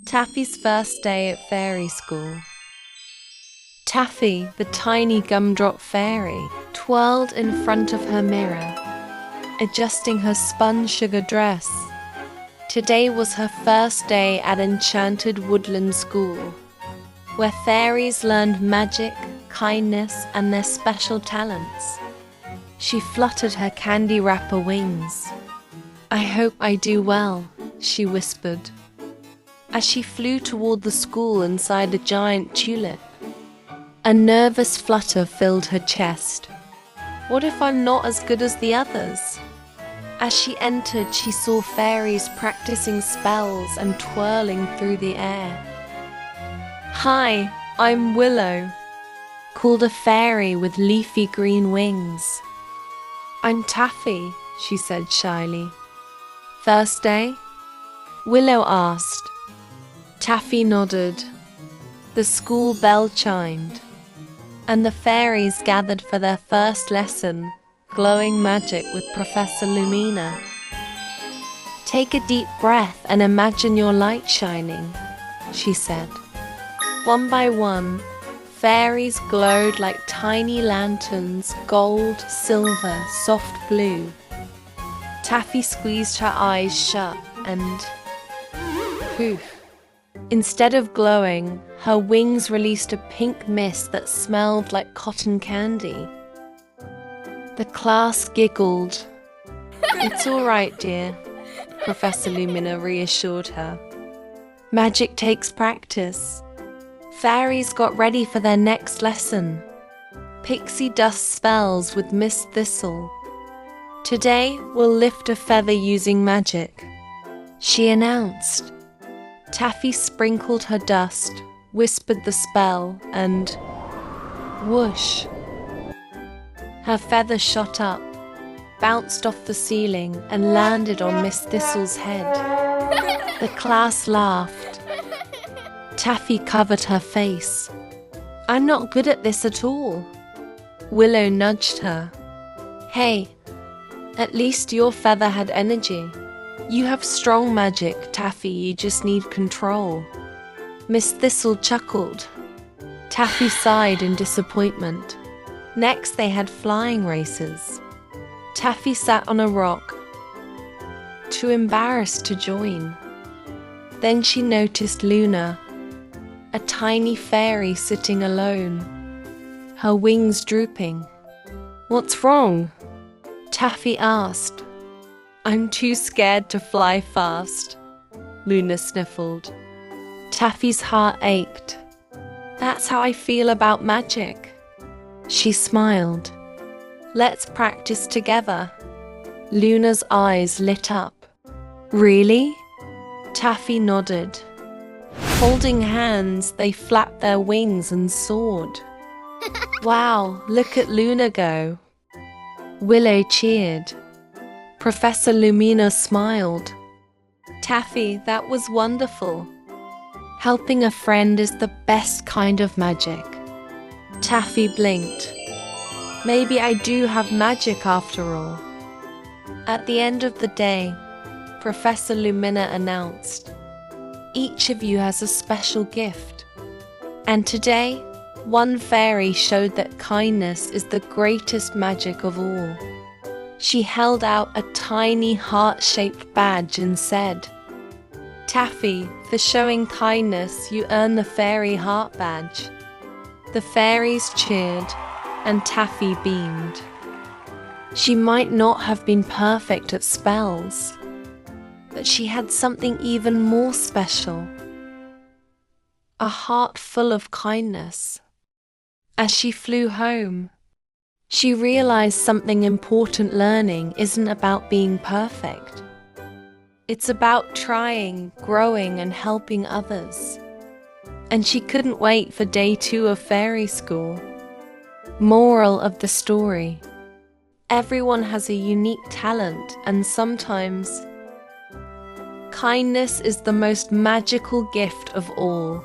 Taffy's first day at fairy school. Taffy, the tiny gumdrop fairy, twirled in front of her mirror, adjusting her spun sugar dress. Today was her first day at Enchanted Woodland School, where fairies learned magic, kindness, and their special talents. She fluttered her candy wrapper wings. "I hope I do well," she whispered, as she flew toward the school inside a giant tulip. A nervous flutter filled her chest. What if I'm not as good as the others? As she entered, she saw fairies practicing spells and twirling through the air. "Hi, I'm Willow," called a fairy with leafy green wings. "I'm Taffy," she said shyly. "First day?" Willow asked. Taffy nodded. The school bell chimed, and the fairies gathered for their first lesson, glowing magic with Professor Lumina. "Take a deep breath and imagine your light shining," she said. One by one, fairies glowed like tiny lanterns, gold, silver, soft blue. Taffy squeezed her eyes shut and poof. Instead of glowing, her wings released a pink mist that smelled like cotton candy. The class giggled. "It's all right, dear," Professor Lumina reassured her. "Magic takes practice." Fairies got ready for their next lesson. Pixie dust spells with Miss Thistle. "Today, we'll lift a feather using magic," she announced. Taffy sprinkled her dust, whispered the spell, and whoosh! Her feather shot up, bounced off the ceiling, and landed on Miss Thistle's head. The class laughed. Taffy covered her face. "I'm not good at this at all." Willow nudged her. "Hey, at least your feather had energy. You have strong magic, Taffy, you just need control." Miss Thistle chuckled. Taffy sighed in disappointment. Next they had flying races. Taffy sat on a rock, too embarrassed to join. Then she noticed Luna, a tiny fairy sitting alone, her wings drooping. "What's wrong?" Taffy asked. "I'm too scared to fly fast," Luna sniffled. Taffy's heart ached. "That's how I feel about magic." She smiled. "Let's practice together." Luna's eyes lit up. "Really?" Taffy nodded. Holding hands, they flapped their wings and soared. "Wow, look at Luna go." Willow cheered. Professor Lumina smiled. "Taffy, that was wonderful. Helping a friend is the best kind of magic." Taffy blinked. "Maybe I do have magic after all." At the end of the day, Professor Lumina announced, "Each of you has a special gift. And today, one fairy showed that kindness is the greatest magic of all." She held out a tiny heart-shaped badge and said, "Taffy, for showing kindness, you earn the Fairy Heart Badge." The fairies cheered, and Taffy beamed. She might not have been perfect at spells, but she had something even more special. A heart full of kindness. As she flew home, she realized something important. Learning isn't about being perfect. It's about trying, growing, and helping others. And she couldn't wait for day 2 of fairy school. Moral of the story: everyone has a unique talent, and sometimes kindness is the most magical gift of all.